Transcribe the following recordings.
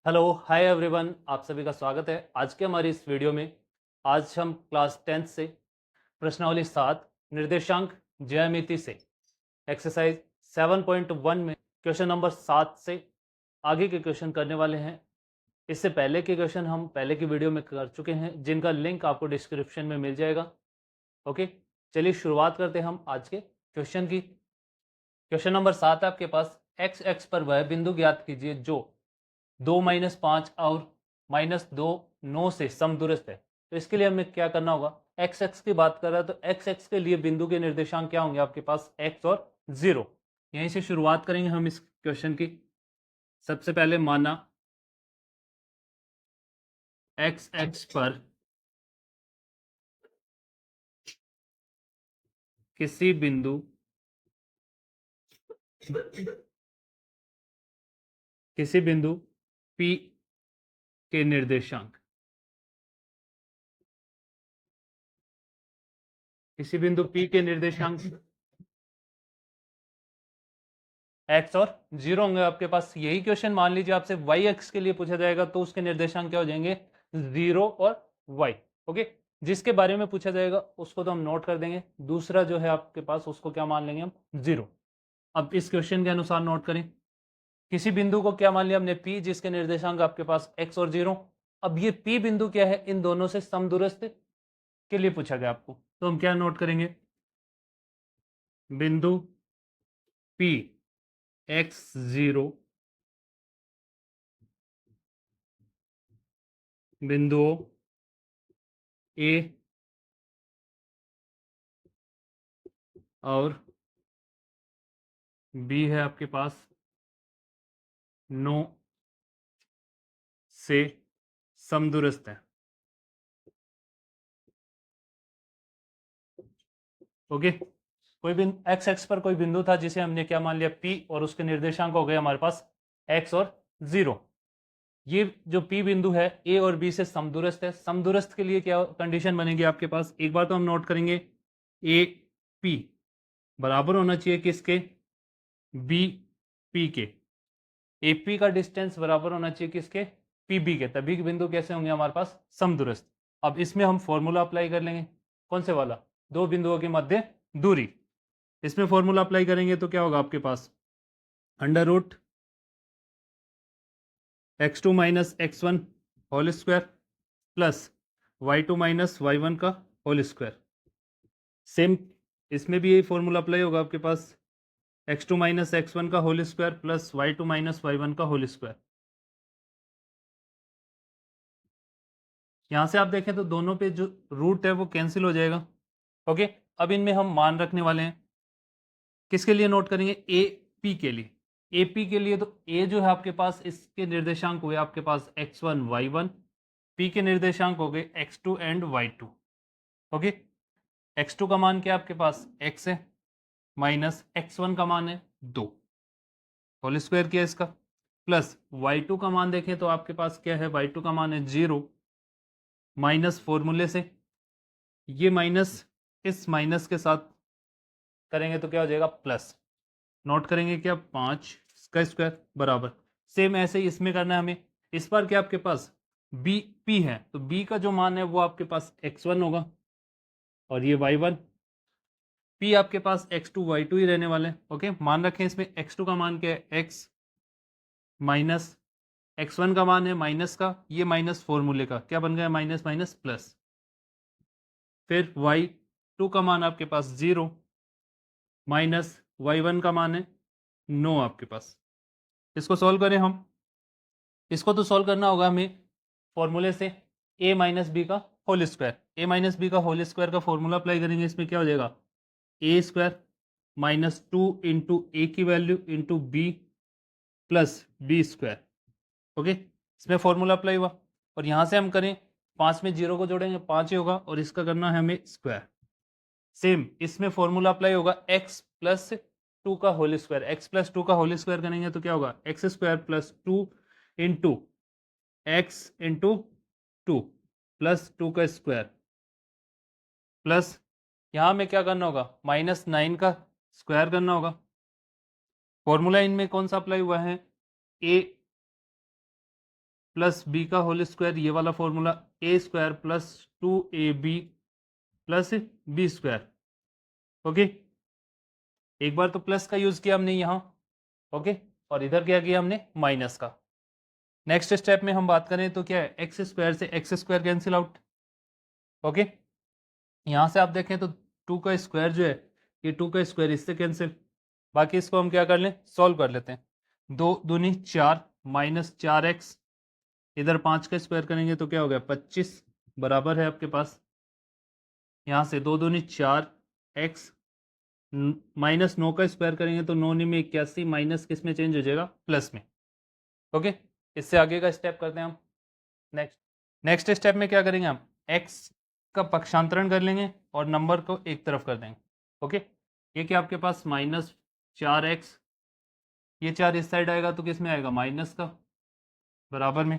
Hello hi everyone, आप सभी का स्वागत है आज के हमारी इस वीडियो में। आज हम क्लास 10th से प्रश्नावली 7 निर्देशांक ज्यामिति से एक्सरसाइज 7.1 में क्वेश्चन नंबर 7 से आगे के क्वेश्चन करने वाले हैं। इससे पहले के क्वेश्चन हम पहले की वीडियो में कर चुके हैं, जिनका लिंक आपको डिस्क्रिप्शन में मिल जाएगा। ओके, चलिए शुरुआत करते हैं हम आज के क्वेश्चन की। क्वेश्चन नंबर 7 है आपके पास। एक्स एक्स पर वह बिंदु ज्ञात कीजिए जो 2-5 और -2 9 से समदूरस्थ है। तो इसके लिए हमें क्या करना होगा, एक्स एक्स की बात कर रहा है तो एक्स एक्स के लिए बिंदु के निर्देशांक क्या होंगे आपके पास, एक्स और 0। यहीं से शुरुआत करेंगे हम इस क्वेश्चन की। सबसे पहले माना एक्स एक्स पर किसी बिंदु P के निर्देशांक, किसी बिंदु P के निर्देशांक एक्स और 0 होंगे आपके पास। यही क्वेश्चन मान लीजिए आपसे वाई एक्स के लिए पूछा जाएगा तो उसके निर्देशांक क्या हो जाएंगे, 0 और वाई। ओके, जिसके बारे में पूछा जाएगा उसको तो हम नोट कर देंगे, दूसरा जो है आपके पास उसको क्या मान लेंगे हम, 0। अब इस क्वेश्चन के अनुसार नोट करें, किसी बिंदु को क्या मान लिया हमने, P, जिसके निर्देशांक आपके पास x और 0। अब ये P बिंदु क्या है, इन दोनों से समदूरस्थ के लिए पूछा गया आपको, तो हम क्या नोट करेंगे, बिंदु P x0 बिंदुओं A और B है आपके पास 9 से समदूरस्थ है। ओके, कोई बिंदु एक्स एक्स पर कोई बिंदु था जिसे हमने क्या मान लिया, P, और उसके निर्देशांक हो गए हमारे पास x और 0। ये जो P बिंदु है A और B से समदूरस्थ है। समदूरस्थ के लिए क्या कंडीशन बनेगी आपके पास, एक बार तो हम नोट करेंगे, ए पी बराबर होना चाहिए किसके, बी पी के। ए पी का डिस्टेंस बराबर होना चाहिए किसके, पी बी के, तभी बिंदु कैसे होंगे हमारे पास, समदूरस्थ। अब इसमें हम फॉर्मूला अप्लाई कर लेंगे, कौन से वाला, दो बिंदुओं के मध्य दूरी। इसमें फॉर्मूला अप्लाई करेंगे तो क्या होगा आपके पास, under root x2 minus x1 whole square plus y2 minus y1 का होल स्क्वायर। सेम इसमें भी यही फॉर्मूला अप्लाई होगा आपके पास, x2 माइनस x1 का whole square plus y2 minus y1 का होल स्क्वायर। यहां से आप देखें तो दोनों पे जो रूट है वो कैंसिल हो जाएगा। ओके, अब इनमें हम मान रखने वाले हैं, किसके लिए नोट करेंगे, ए पी के लिए। ए पी के लिए तो ए जो है आपके पास, इसके निर्देशांक हुए आपके पास x1 y1, पी के निर्देशांक हो गए x2 and y2। Okay, x2 का मान क्या है आपके पास, x है, माइनस x1 का मान है 2, होल स्क्वायर किया इसका, प्लस y2 का मान देखें तो आपके पास क्या है, y2 का मान है 0, माइनस फॉर्मूले से ये माइनस इस माइनस के साथ करेंगे तो क्या हो जाएगा, प्लस। नोट करेंगे क्या, 5 का स्क्वायर बराबर। सेम ऐसे ही इसमें करना है हमें। इस बार क्या आपके पास बी पी है तो बी का जो मान है वो आपके पास x1 होगा और ये y1। पी आपके पास x2 y2 ही रहने वाले हैं। ओके, मान रखें इसमें x2 का मान क्या है, x, माइनस x1 का मान है माइनस का, ये माइनस फॉर्मूले का क्या बन गया, माइनस माइनस प्लस। फिर y2 का मान आपके पास 0, माइनस y1 का मान है 9 आपके पास। इसको सॉल्व करें हम, इसको तो सॉल्व करना होगा हमें फॉर्मूले से, a माइनस बी का whole square. a minus B का होल स्क्वायर का फॉर्मूला अप्लाई करेंगे, इसमें क्या हो जाएगा, A square minus 2 into A की value into B plus B square. Okay, इसमें फॉर्मूला अप्लाई हुआ और यहाँ से हम करें 5 में 0 को जोड़ेंगे 5 ही होगा और इसका करना है हमें स्क्वायर। सेम इसमें फॉर्मूला अप्लाई होगा, x प्लस 2 का होल स्क्वायर, x प्लस 2 का होल स्क्वायर करेंगे तो क्या होगा, x square plus 2 into x into 2 plus 2 का स्क्वायर प्लस यहाँ में क्या करना होगा, -9 का स्क्वायर करना होगा। फॉर्मूला इनमें कौन सा अप्लाई हुआ है, ए प्लस बी का होल स्क्वायर, ये वाला formula A square plus 2ab plus B square. Okay, एक बार तो प्लस का यूज किया हमने यहाँ, ओके, और इधर क्या किया हमने, माइनस का। नेक्स्ट स्टेप में हम बात करें तो क्या है, एक्स स्क्वायर से x square cancel out. Okay, यहाँ से आप देखें तो 2 का स्क्वायर जो है, ये 2 का स्क्वायर इससे कैंसिल। बाकी इसको हम क्या कर लें, सॉल्व कर लेते हैं। 2 दूनी 4 माइनस 4x, इधर 5 का स्क्वायर करेंगे तो क्या हो गया 25, बराबर है आपके पास, यहाँ से 2 दूनी 4x माइनस 9 का स्क्वायर करेंगे तो 9 में 81, माइनस किस में चेंज हो जाएगा, प्लस में। ओके, इससे आगे का स्टेप करते हैं हम। नेक्स्ट स्टेप में क्या करेंगे हम, x का पक्षांतरण कर लेंगे और नंबर को एक तरफ कर देंगे। ओके, ये क्या आपके पास -4x, ये 4 इस साइड आएगा तो किस में आएगा, माइनस का, बराबर में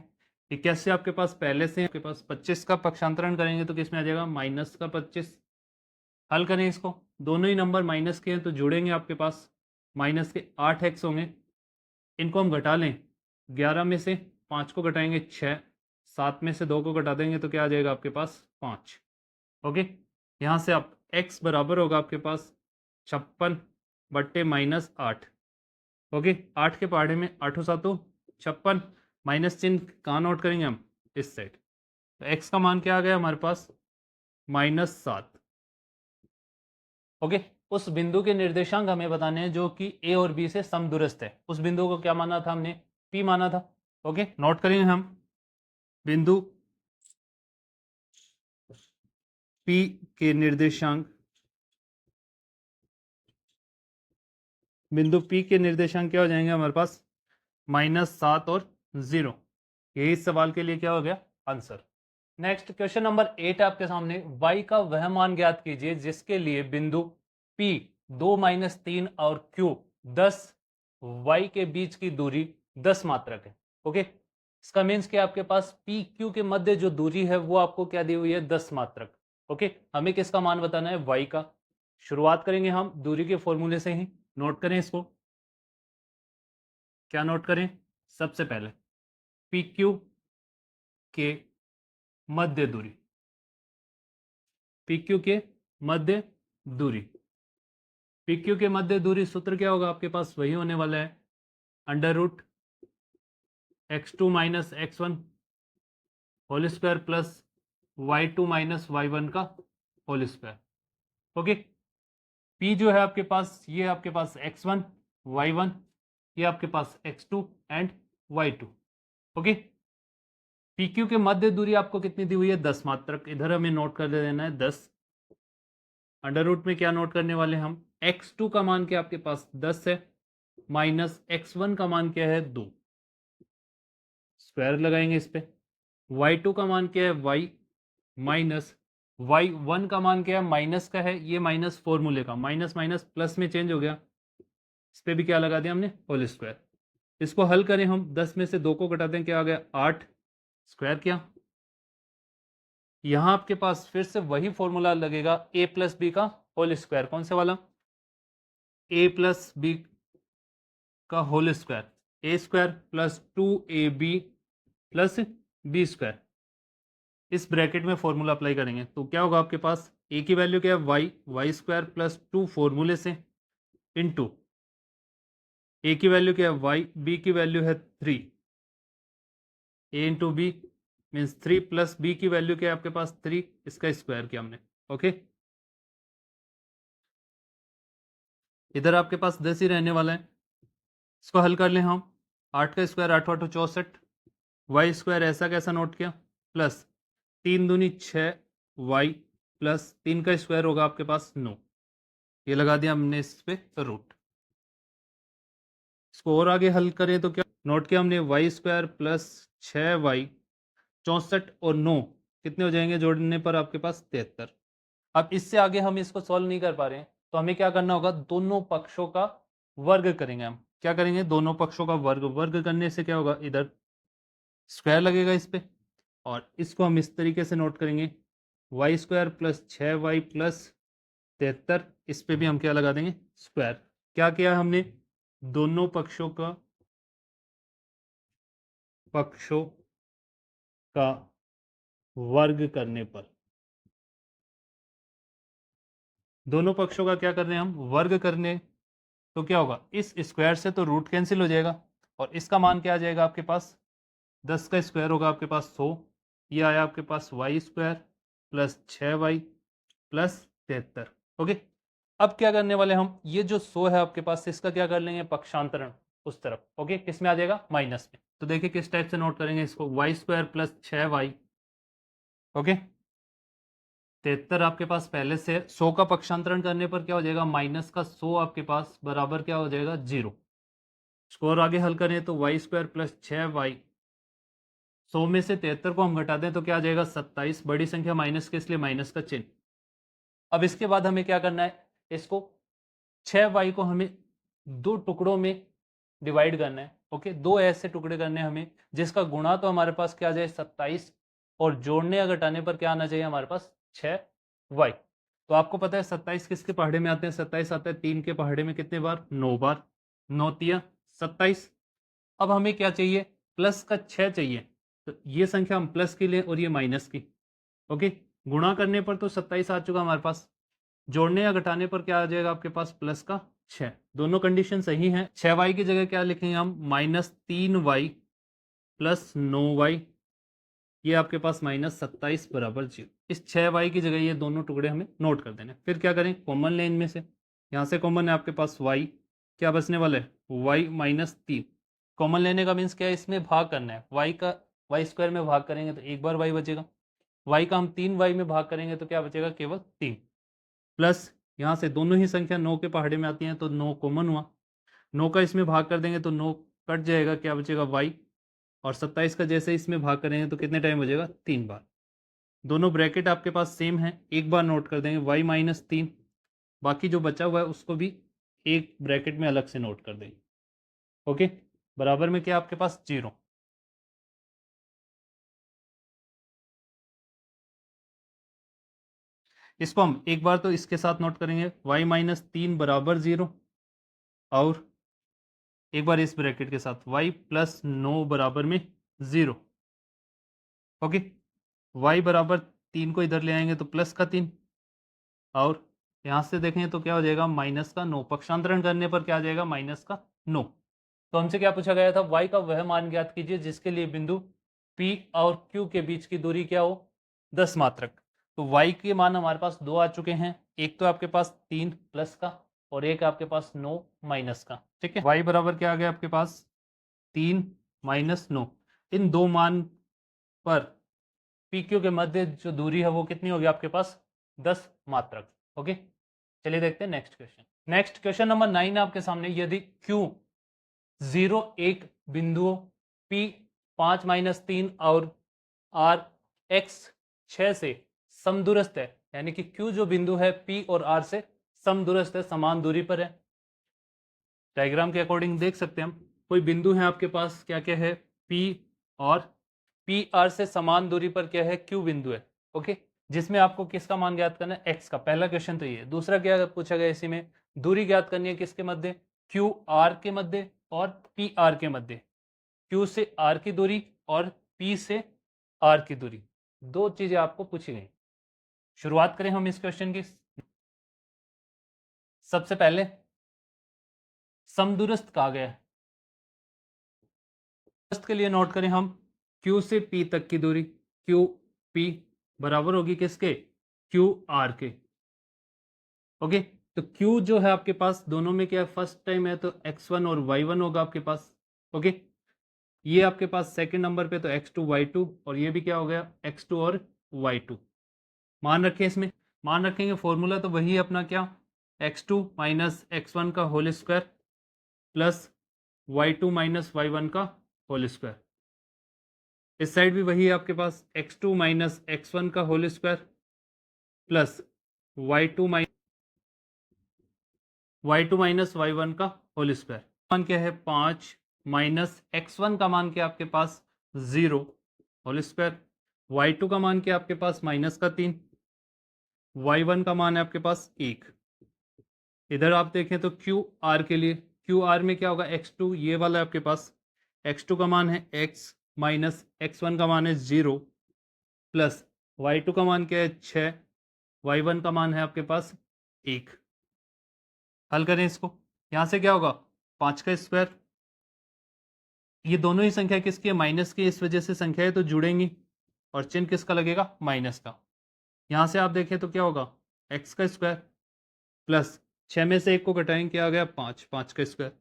81 आपके पास पहले से, आपके पास 25 का पक्षांतरण करेंगे तो किस में आ जाएगा, माइनस का 25। हल करें इसको, दोनों ही नंबर माइनस के हैं तो जुड़ेंगे, आपके पास माइनस के 8x होंगे, इनको हम घटा लें, 11 में से 5 को घटाएंगे 6, 7 में से 2 को घटा देंगे तो क्या आ जाएगा आपके पास 5। ओके, यहाँ से आप x बराबर होगा आपके पास 56 बट्टे -8। ओके, 8 के पहाड़े में 8 7 56, माइनस चिन्ह कहाँ नोट करेंगे हम, इस साइड, तो x का मान क्या आ गया हमारे पास, -7। ओके, उस बिंदु के निर्देशांक हमें बताने हैं जो कि a और b से समदूरस्थ है। उस बिंदु को क्या माना था हमने, p माना था। ओके, नोट करेंगे हम, बिंदु p के निर्देशांक, बिंदु P के निर्देशांक क्या हो जाएंगे हमारे पास, -7 और 0। यही इस सवाल के लिए क्या हो गया, आंसर। नेक्स्ट क्वेश्चन नंबर 8 आपके सामने, y का वह मान ज्ञात कीजिए जिसके लिए बिंदु P 2 - 3 और Q 10 y के बीच की दूरी 10 मात्रक है। ओके, इसका मीन्स कि आपके पास P Q के मध्य जो दूरी है वो आपको क्या दी हुई है, 10 मात्रक। ओके, हमें किसका मान बताना है, y का। शुरुआत करेंगे हम दूरी के फॉर्मूले से ही, नोट करें इसको, क्या नोट करें, सबसे पहले पी क्यू के मध्य दूरी, पी क्यू के मध्य दूरी, पी क्यू के मध्य दूरी सूत्र क्या होगा आपके पास, वही होने वाला है √x2 - x1 whole square plus y2 - y1 का होल स्क्वायर। ओके, p जो है आपके पास, ये आपके पास x1 y1, ये आपके पास x2 and y2। Okay, P Q के मध्य दूरी आपको कितनी दी हुई है, 10 मात्रक, इधर हमें नोट कर देना है 10। अंडर रूट में क्या नोट करने वाले हम, x2 का मान क्या आपके पास 10 है, माइनस x1 का मान क्या है 2, स्क्वायर लगाएंगे इस पे। y2 का मान क्या है y, माइनस y1 का मान क्या है, माइनस का है, ये माइनस फॉर्मूले का, माइनस माइनस प्लस में चेंज हो गया, इस पे भी क्या लगा दिया हमने, होल स्क्वायर। इसको हल करें हम, 10 में से 2 को घटाते हैं, क्या आ गया 8, स्क्वायर किया। यहां आपके पास फिर से वही फॉर्मूला लगेगा a प्लस बी का होल स्क्वायर, कौन से वाला, a प्लस बी का whole square, A square plus 2ab plus B square, इस ब्रैकेट में फॉर्मूला अप्लाई करेंगे तो क्या होगा आपके पास, a की वैल्यू क्या है वाई स्क्वायर प्लस 2 फॉर्मूले से, इनटू a की वैल्यू क्या है y, b की वैल्यू है 3, a into B means 3 plus b की वैल्यू क्या है आपके पास 3, इसका स्क्वायर किया हमने। ओके, इधर आपके पास 10 ही रहने वाला है, इसको हल कर लें हम, 8 का स्क्वायर 8 8 64, वाई स्क्वायर ऐसा कैसा नोट किया, प्लस 3 दूनी 6 वाई प्लस 3 का स्क्वायर होगा आपके पास 9, ये लगा दिया हमने इस पे रूट। इसको और आगे हल करें तो क्या नोट किया हमने, वाई स्क्वायर प्लस 6y 64 और 9 कितने हो जाएंगे जोड़ने पर आपके पास 73। अब इससे आगे हम इसको सॉल्व नहीं कर पा रहे हैं तो हमें क्या करना होगा, दोनों पक्षों का वर्ग करेंगे हम, क्या करेंगे, दोनों पक्षों का वर्ग, वर्ग करने से क्या होगा, इधर स्क्वायर लगेगा इस पे, और इसको हम इस तरीके से नोट करेंगे, Y square plus 6y plus 73, इस पे भी हम क्या लगा देंगे, स्क्वायर। क्या किया हमने, दोनों पक्षों का वर्ग करने पर, दोनों पक्षों का क्या कर रहे हैं हम, वर्ग करने, तो क्या होगा, इस स्क्वायर से तो रूट कैंसिल हो जाएगा और इसका मान क्या आ जाएगा आपके पास, 10 का स्क्वायर होगा आपके पास 100, ये आया आपके पास Y square plus 6y plus 73। Okay, अब क्या करने वाले हम, ये जो 100 है आपके पास, इसका क्या कर लेंगे, पक्षांतरण उस तरफ। ओके, किस में आ जाएगा, माइनस में। तो देखिए किस टाइप से नोट करेंगे इसको, Y square plus 6y, okay, 73 आपके पास पहले से 100 का पक्षांतरण करने पर क्या हो जाएगा, माइनस का 100 आपके पास बराबर क्या हो जाएगा, 0। स्कोर आगे हल करें तो वाई स्क्वायर प्लस 6y, 100 में से 73 को हम घटा दें तो क्या आ जाएगा, 27, बड़ी संख्या माइनस के इसलिए माइनस का चिन्ह। अब इसके बाद हमें क्या करना है, इसको 6y को हमें दो टुकड़ों में डिवाइड करना है। ओके, दो ऐसे टुकड़े करने हैं हमें जिसका गुणा तो हमारे पास क्या आ जाए, 27, और जोड़ने या घटाने पर क्या आना चाहिए हमारे पास, 6y। तो आपको पता है 27 किसके पहाड़े में आते हैं, 27 आता है 3 के पहाड़े में कितने बार, 9 बार, 9 तिया 27। अब हमें क्या चाहिए, प्लस का 6 चाहिए, तो ये संख्या हम प्लस की लें और ये माइनस की। ओके, गुणा करने पर तो 27 आ चुका हमारे पास, जोड़ने या घटाने पर क्या आ जाएगा आपके पास, प्लस का 6। दोनों कंडीशन सही हैं। 6y की जगह क्या लिखेंगे हम, -3y प्लस 9y, ये आपके पास -27 बराबर 0। इस 6y की जगह ये दोनों टुकड़े हमें नोट कर देने। फिर क्या करें, कॉमन लें इनमें से, यहाँ से कॉमन है आपके पास y, क्या बचने वाला है, y -3। कॉमन लेने का मीन्स क्या है, इसमें भाग करना है, y का y स्क्वायर में भाग करेंगे तो एक बार y बचेगा, y का हम 3y में भाग करेंगे तो क्या बचेगा, केवल 3, प्लस यहाँ से दोनों ही संख्या 9 के पहाड़े में आती हैं तो 9 कॉमन हुआ, 9 का इसमें भाग कर देंगे तो 9 कट जाएगा, क्या बचेगा y, और 27 का जैसे इसमें भाग करेंगे तो कितने टाइम हो जाएगा, 3 बार। दोनों ब्रैकेट आपके पास सेम है, एक बार नोट कर देंगे y -3, बाकी जो बचा हुआ है उसको भी एक ब्रैकेट में अलग से नोट कर देंगे। ओके, बराबर में क्या आपके पास, 0। इसको हम एक बार तो इसके साथ नोट करेंगे, y -3 बराबर 0, और एक बार इस ब्रैकेट के साथ y + 9 बराबर में 0। ओके, y बराबर 3 को इधर ले आएंगे तो प्लस का 3, और यहाँ से देखें तो क्या हो जाएगा, माइनस का 9, पक्षांतरण करने पर क्या आ जाएगा, माइनस का 9। तो हमसे क्या पूछा गया था, y का वह मान ज्ञात कीजिए जिसके लिए बिंदु P और Q के बीच की दूरी क्या हो, 10 मात्रक। तो y के मान हमारे पास दो आ चुके हैं, एक तो आपके पास 3 प्लस का और एक आपके पास 9 माइनस का। ठीक है, y बराबर क्या आ गया आपके पास, 3 - 9। इन दो मान पर PQ के मध्य जो दूरी है वो कितनी होगी आपके पास, 10 मात्रक। ओके, चलिए देखते हैं next question. Next question number 9 आपके सामने, यदि Q 0 1 बिंदुओं P 5 - 3 और R X 6 से समदूरस्थ है, यानी कि Q जो बिंदु है P और R से समदूरस्थ है, समान दूरी पर है। डायग्राम के अकॉर्डिंग देख सकते हैं हम, कोई बिंदु है आपके पास, क्या क्या है, P और PR से समान दूरी पर क्या है, Q बिंदु है। ओके, जिसमें आपको किसका मान ज्ञात करना है, X का। पहला क्वेश्चन तो ये। दूसरा क्या पूछा गया इसी में, दूरी ज्ञात करनी है किसके मध्य, QR के मध्य और PR के मध्य। Q से R की दूरी और P से R की दूरी, दो चीजें आपको पूछी गई। शुरुआत करें हम इस क्वेश्चन की। सबसे पहले समदूरस्थ कहा गया है, के लिए नोट करें हम, Q से P तक की दूरी, QP बराबर होगी किसके, QR के। ओके, तो Q जो है आपके पास दोनों में क्या फर्स्ट टाइम है तो x1 और y1 होगा आपके पास। ओके, ये आपके पास सेकंड नंबर पे तो x2 y2, और ये भी क्या हो गया, x2 और y2। मान रखें, इसमें मान रखेंगे, फॉर्मूला तो वही है अपना, क्या, x2 - x1 का whole square plus y2 - y1 का होल स्क्वायर। इस साइड भी वही है आपके पास, x2 - x1 का whole square plus y2 - y1 का होल स्क्वायर। मान क्या है 5 माइनस x1 का मान क्या आपके पास 0 होल स्क्वायर, y2 का मान क्या आपके पास -3, y1 का मान है आपके पास 1। इधर आप देखें तो QR के लिए, QR में क्या होगा, x2 ये वाला है आपके पास, x2 का मान है x, माइनस x1 का मान है 0 प्लस y2 का मान क्या है 6, y1 का मान है आपके पास 1। हल करें इसको, यहाँ से क्या होगा 5 का स्क्वायर, ये दोनों ही संख्या किसकी है माइनस की, इस वजह से संख्याएं तो जुड़ेंगी और चिन्ह किसका लगेगा माइनस का। यहाँ से आप देखें तो क्या होगा x का स्क्वायर प्लस 6 में से 1 को घटाएंगे क्या आ गया 5, 5 का स्क्वायर,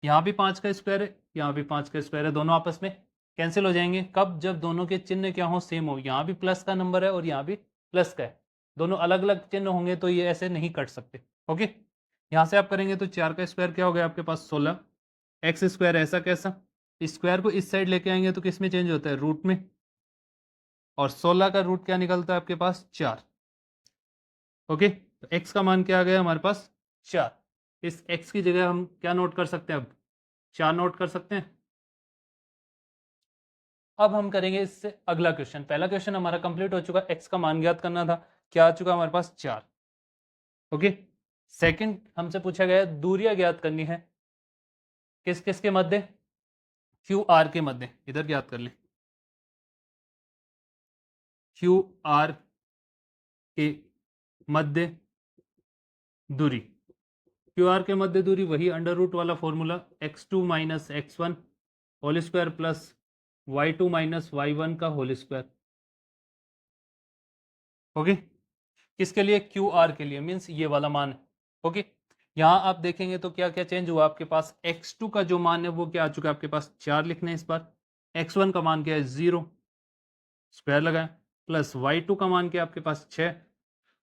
यहाँ भी 5 का स्क्वायर है, यहाँ भी 5 का स्क्वायर है, दोनों आपस में कैंसिल हो जाएंगे। कब? जब दोनों के चिन्ह क्या हो सेम हो, यहाँ भी प्लस का नंबर है और यहाँ भी प्लस का है, दोनों अलग अलग चिन्ह होंगे तो ये ऐसे नहीं कट सकते। ओके, यहाँ से आप करेंगे तो 4 का स्क्वायर क्या हो गया आपके पास 16, एक्स स्क्वायर ऐसा कैसा, स्क्वायर को इस साइड लेके आएंगे तो किस में चेंज होता है रूट में, और 16 का रूट क्या निकलता है आपके पास 4। ओके, तो x का मान क्या आ गया हमारे पास 4, इस x की जगह हम क्या नोट कर सकते हैं अब 4 नोट कर सकते हैं। अब हम करेंगे इससे अगला क्वेश्चन, पहला क्वेश्चन हमारा कंप्लीट हो चुका, x का मान ज्ञात करना था, क्या आ चुका हमारे पास 4। ओके, सेकंड हमसे पूछा गया दूरियां ज्ञात करनी है, किस किस के मध्य, क्यू आर के मध्य, इधर ज्ञात कर लें क्यू आर के मध्य दूरी, क्यू आर के मध्य दूरी वही अंडर रूट वाला formula x2 minus x1 whole square plus y2 minus y1 का होल स्क्वायर। ओके, किसके लिए क्यू आर के लिए, मीन्स ये वाला मान है। ओके, यहाँ आप देखेंगे तो क्या क्या चेंज हुआ आपके पास, x2 का जो मान है वो क्या आ चुका है आपके पास 4 लिखने इस बार, x1 का मान क्या है 0 स्क्वायर लगाए, प्लस y2 का मान क्या है आपके पास 6,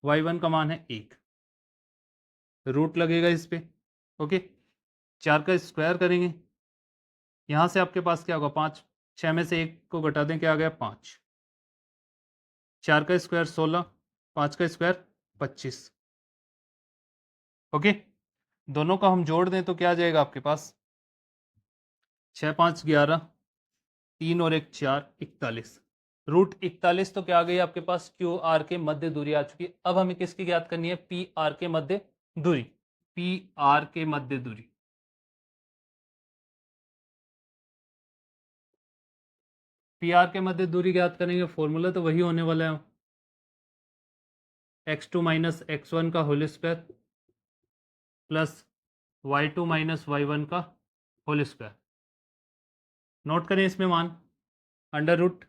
y1 का मान है 1, रूट लगेगा इस पे। ओके, 4 का स्क्वायर करेंगे, यहाँ से आपके पास क्या होगा 5, 6 में से 1 को घटा दें क्या आ गया 5, 4 का स्क्वायर 16, 5 का स्क्वायर 25। ओके, दोनों का हम जोड़ दें तो क्या आ जाएगा आपके पास 6 5 11, 3 और 1 4, 41, रूट 41 तो क्या आ गई आपके पास क्यू आर के मध्य दूरी आ चुकी है। अब हमें किसकी ज्ञात करनी है, पी आर के मध्य दूरी, पी आर के मध्य दूरी, पी आर के मध्य दूरी ज्ञात करेंगे, फॉर्मूला तो वही होने वाला है x2 माइनस x1 का whole square plus y2 minus y1 का होल स्क्वायर। नोट करें इसमें मान अंडर रूट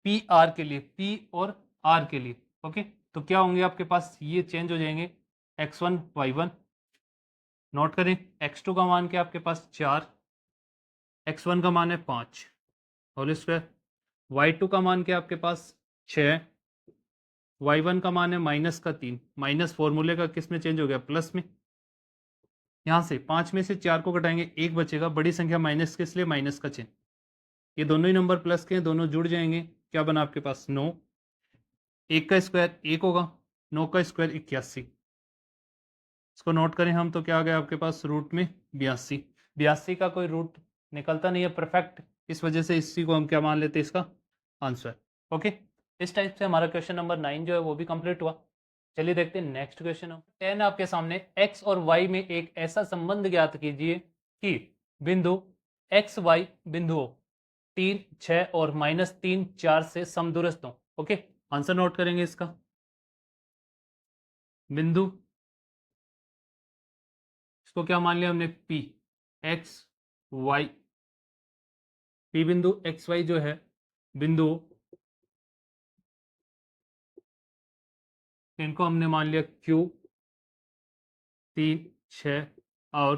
पी आर के लिए, पी और आर के लिए। ओके, तो क्या होंगे आपके पास, ये चेंज हो जाएंगे x1 y1। नोट करें x2 का मान क्या आपके पास 4, x1 का मान है 5 होल स्क्वायर, y2 का मान क्या आपके पास 6, y1 का मान है माइनस का 3, माइनस फॉर्मूले का किस में चेंज हो गया प्लस में। यहाँ से 5 में से 4 को घटाएंगे 1 बचेगा, बड़ी संख्या माइनस के इसलिए माइनस का चिन्ह, ये दोनों ही नंबर प्लस के हैं, दोनों जुड़ जाएंगे, क्या बना आपके पास 9, 1 का स्क्वायर 1 होगा, 9 का स्क्वायर 81, इसको नोट करें हम तो क्या आ गया आपके पास रूट में 82, 82 का कोई रूट निकलता नहीं है परफेक्ट, इस वजह से इसी को हम क्या मान लेते हैं इसका आंसर। ओके, इस टाइप से हमारा क्वेश्चन नंबर 9 जो है वो भी कंप्लीट हुआ। चलिए देखते हैं नेक्स्ट क्वेश्चन। 10 आपके सामने, x और y में एक ऐसा संबंध ज्ञात कीजिए कि बिंदु x y बिंदुओं 3 6 और -3 4 से समदूरस्थ हो। ओके, आंसर नोट करेंगे इसका, बिंदु इसको क्या मान लिया हमने p, x y, p बिंदु x y जो है बिंदु, इनको हमने मान लिया q 3 6 और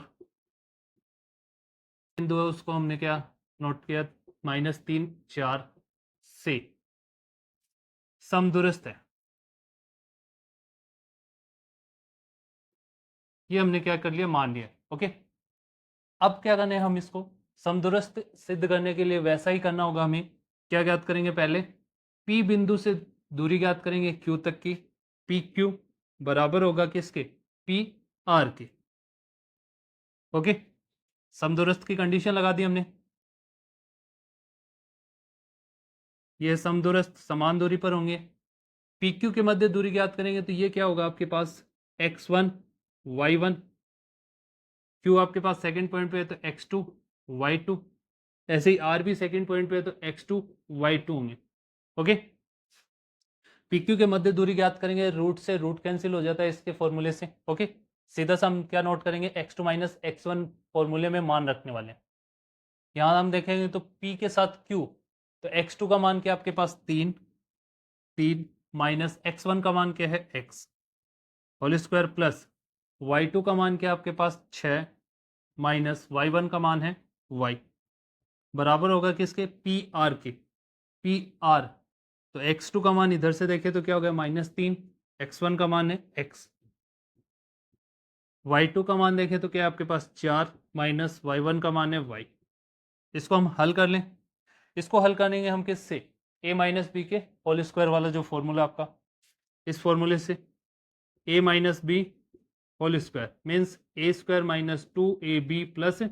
बिंदु है उसको हमने क्या नोट किया -3 4 से समदूरस्थ है। ये हमने क्या कर लिया मान लिया। ओके, अब क्या करना है, हम इसको समदूरस्थ सिद्ध करने के लिए वैसा ही करना होगा, हमें क्या ज्ञात करेंगे पहले P बिंदु से दूरी ज्ञात करेंगे Q तक की, पी क्यू बराबर होगा किसके पी आर के। ओके, समदूरस्थ की कंडीशन लगा दी हमने, ये समदूरस्थ समान दूरी पर होंगे, पी क्यू के मध्य दूरी ज्ञात करेंगे तो ये क्या होगा आपके पास x1 y1, क्यू आपके पास सेकंड पॉइंट पे है तो x2 y2, ऐसे ही आर भी सेकंड पॉइंट पे है तो x2 y2 होंगे। ओके, PQ के मध्य दूरी ज्ञात करेंगे, रूट से रूट कैंसिल हो जाता है इसके फॉर्मूले से। ओके, सीधा सा हम क्या नोट करेंगे, x2 माइनस x1 फॉर्मूले में मान रखने वाले हैं। यहाँ हम देखेंगे तो P के साथ Q, तो x2 का मान क्या आपके पास 3 माइनस x1 का मान क्या है x whole square plus y2 का मान क्या आपके पास 6 माइनस y1 का मान है y बराबर होगा किसके, PR के। PR तो x2 का मान इधर से देखें तो क्या हो गया -3, x1 का मान है x, y2 का मान देखें तो क्या है आपके पास 4 माइनस y1 का मान है y। इसको हम हल कर लें, इसको हल करेंगे हम किससे, a माइनस बी के होल स्क्वायर वाला जो फॉर्मूला आपका, इस फॉर्मूले से a minus B whole square means A square minus 2ab plus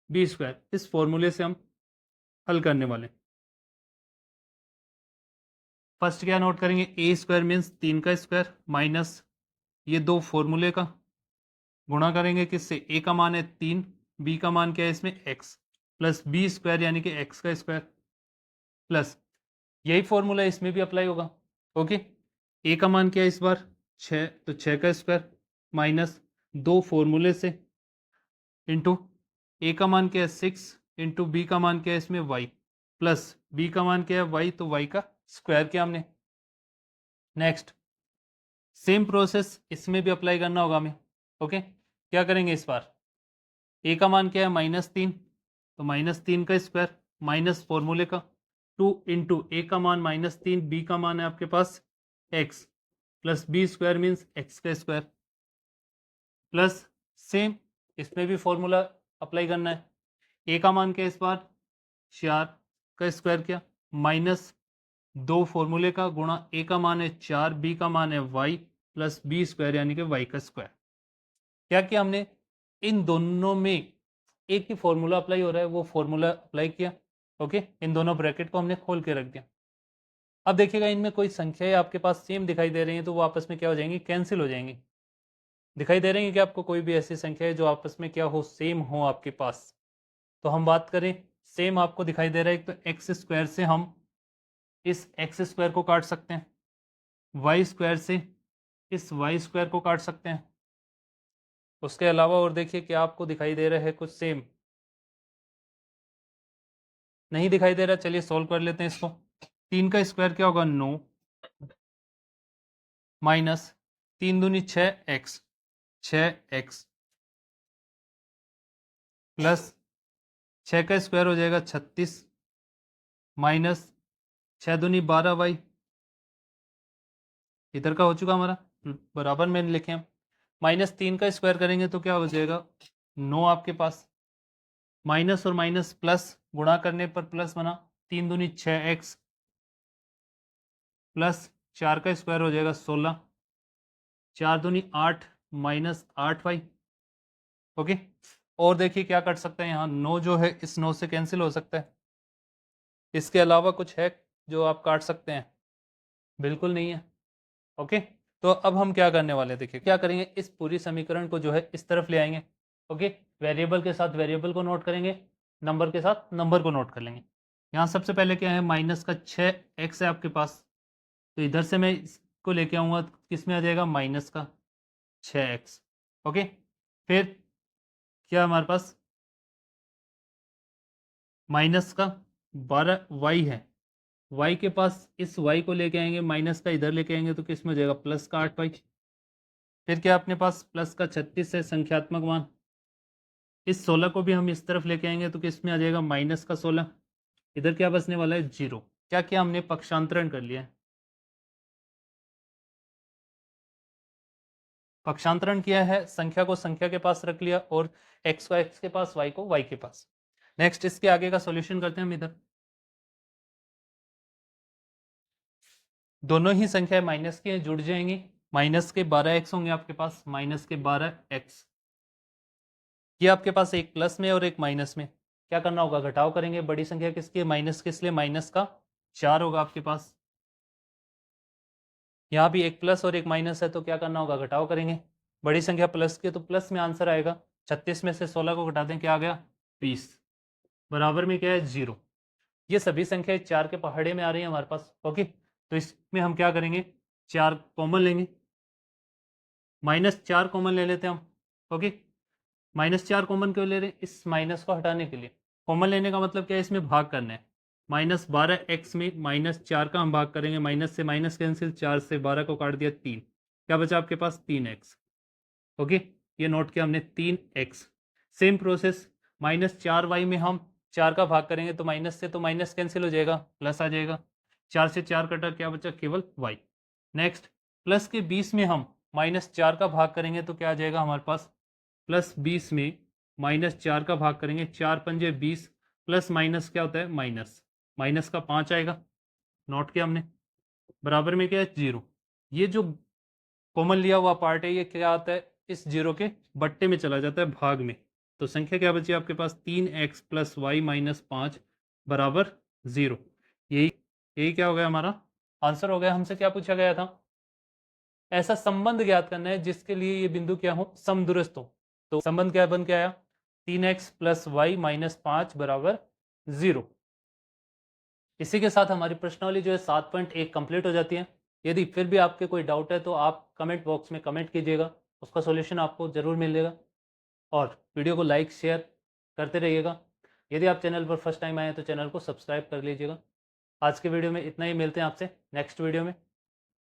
B square, इस फॉर्मूले से हम हल करने वाले। फर्स्ट क्या नोट करेंगे, ए स्क्वायर मीन्स 3 का स्क्वायर माइनस ये दो फॉर्मूले का गुणा करेंगे किससे, ए का मान है 3, बी का मान क्या है इसमें x प्लस बी स्क्वायर यानी कि x का स्क्वायर प्लस यही फॉर्मूला इसमें भी अप्लाई होगा। ओके, ए का मान क्या है इस बार 6, तो 6 का स्क्वायर माइनस दो फॉर्मूले से इंटू ए का मान क्या है 6 इंटू बी का मान क्या है इसमें y प्लस बी का मान क्या है y, तो y का स्क्वायर किया हमने। नेक्स्ट सेम प्रोसेस इसमें भी अप्लाई करना होगा हमें। ओके, क्या करेंगे इस बार, ए का मान क्या है -3, तो -3 का स्क्वायर माइनस फॉर्मूले का 2 इंटू ए का मान -3, बी का मान है आपके पास x plus B square means x का स्क्वायर प्लस सेम इसमें भी फॉर्मूला अप्लाई करना है। ए का मान क्या है इस बार 4 का स्क्वायर किया माइनस दो फॉर्मूले का गुणा ए का मान है 4, बी का मान है y प्लस बी स्क्वायर यानी कि y का स्क्वायर। क्या किया हमने, इन दोनों में एक ही फॉर्मूला अप्लाई हो रहा है, वो फॉर्मूला अप्लाई किया। ओके, इन दोनों ब्रैकेट को हमने खोल के रख दिया। अब देखिएगा इनमें कोई संख्याएं आपके पास सेम दिखाई दे रही हैं तो वो आपस में क्या हो जाएंगी, कैंसिल हो जाएंगी। दिखाई दे रही है कि आपको कोई भी ऐसी संख्या है जो आपस में क्या हो, सेम हो आपके पास। तो हम बात करें सेम आपको दिखाई दे रहा है, तो एक्स स्क्वायर से हम इस एक्स स्क्वायर को काट सकते हैं, वाई स्क्वायर से इस वाई स्क्वायर को काट सकते हैं। उसके अलावा और देखिए क्या आपको दिखाई दे रहा है कुछ सेम, नहीं दिखाई दे रहा। चलिए सॉल्व कर लेते हैं इसको। 3 का स्क्वायर क्या होगा 9 माइनस 3 दूनी 6x, 6x प्लस 6 का स्क्वायर हो जाएगा 36 माइनस 6 दूनी 12y, इधर का हो चुका हमारा बराबर में लिखे हम। -3 का स्क्वायर करेंगे तो क्या हो जाएगा 9 आपके पास, माइनस और माइनस प्लस गुणा करने पर प्लस बना, 3 दूनी 6x प्लस 4 का स्क्वायर हो जाएगा 16, 4 दूनी 8 माइनस 8y। ओके, और देखिए क्या कर सकते हैं, यहाँ 9 जो है इस 9 से कैंसिल हो सकता है। इसके अलावा कुछ है जो आप काट सकते हैं, बिल्कुल नहीं है। ओके, तो अब हम क्या करने वाले हैं, देखिए क्या करेंगे, इस पूरी समीकरण को जो है इस तरफ ले आएंगे। ओके, वेरिएबल के साथ वेरिएबल को नोट करेंगे, नंबर के साथ नंबर को नोट कर लेंगे। यहाँ सबसे पहले क्या है, माइनस का 6x है आपके पास, तो इधर से मैं इसको लेके आऊँगा, किस में आ जाएगा माइनस का 6x। ओके, फिर क्या हमारे पास माइनस का 12y है, y के पास इस y को लेके आएंगे, माइनस का इधर लेके आएंगे तो किस में हो जाएगा प्लस का 8y। फिर क्या अपने पास प्लस का 36 है संख्यात्मक मान, इस 16 को भी हम इस तरफ लेके आएंगे तो किस में आ जाएगा माइनस का 16, इधर क्या बचने वाला है 0। क्या क्या हमने पक्षांतरण कर लिया है, पक्षांतरण किया है, संख्या को संख्या के पास रख लिया और x को x के पास, y को y के पास। नेक्स्ट इसके आगे का सॉल्यूशन करते हैं हम। इधर दोनों ही संख्याएं माइनस की जुड़ जाएंगी, माइनस के 12x होंगे आपके पास, माइनस के 12x, ये आपके पास एक प्लस में और एक माइनस में। क्या करना होगा, घटाव करेंगे, बड़ी संख्या किसकी है माइनस के, इसलिए माइनस का 4 होगा आपके पास। यहाँ भी एक प्लस और एक माइनस है तो क्या करना होगा, घटाव करेंगे, बड़ी संख्या प्लस की तो प्लस में आंसर आएगा, 36 में से 16 को घटा दें क्या आ गया 20, बराबर में क्या है 0। ये सभी संख्याएं 4 के पहाड़े में आ रही है हमारे पास। ओके, तो इसमें हम क्या करेंगे, 4 कॉमन लेंगे, -4 कॉमन ले लेते हैं हम। ओके, -4 कॉमन क्यों ले रहे हैं, इस माइनस को हटाने के लिए। कॉमन लेने का मतलब क्या है, इसमें भाग करना है। -12x में -4 का हम भाग करेंगे, माइनस से माइनस कैंसिल, 4 से 12 को काट दिया 3, क्या बचा आपके पास 3x। ओके, ये नोट किया हमने 3x। सेम प्रोसेस -4y में हम 4 का भाग करेंगे तो माइनस से तो माइनस कैंसिल हो जाएगा, प्लस आ जाएगा, 4 से 4 कटा, क्या बचा केवल y। नेक्स्ट प्लस के 20 में हम -4 का भाग करेंगे तो क्या आ जाएगा हमारे पास, +20 में -4 का भाग करेंगे, 4 पंजे 20, प्लस माइनस क्या होता है माइनस, माइनस का 5 आएगा, नोट किया हमने, बराबर में क्या है 0। ये जो कॉमन लिया हुआ पार्ट है ये क्या आता है, इस 0 के बट्टे में चला जाता है, भाग में। तो संख्या क्या बची आपके पास, 3x + y - 5 बराबर 0। यही यही क्या हो गया हमारा आंसर हो गया। हमसे क्या पूछा गया था, ऐसा संबंध ज्ञात करना है जिसके लिए ये बिंदु क्या हो, समदूरस्थ हो। तो संबंध क्या बन के आया, 3x + y - 5 बराबर 0। इसी के साथ हमारी प्रश्नावली जो है 7.1 कंप्लीट हो जाती है। यदि फिर भी आपके कोई डाउट है तो आप कमेंट बॉक्स में कमेंट कीजिएगा, उसका सॉल्यूशन आपको ज़रूर मिलेगा। और वीडियो को लाइक शेयर करते रहिएगा। यदि आप चैनल पर फर्स्ट टाइम आए हैं तो चैनल को सब्सक्राइब कर लीजिएगा। आज के वीडियो में इतना ही, मिलते हैं आपसे नेक्स्ट वीडियो में।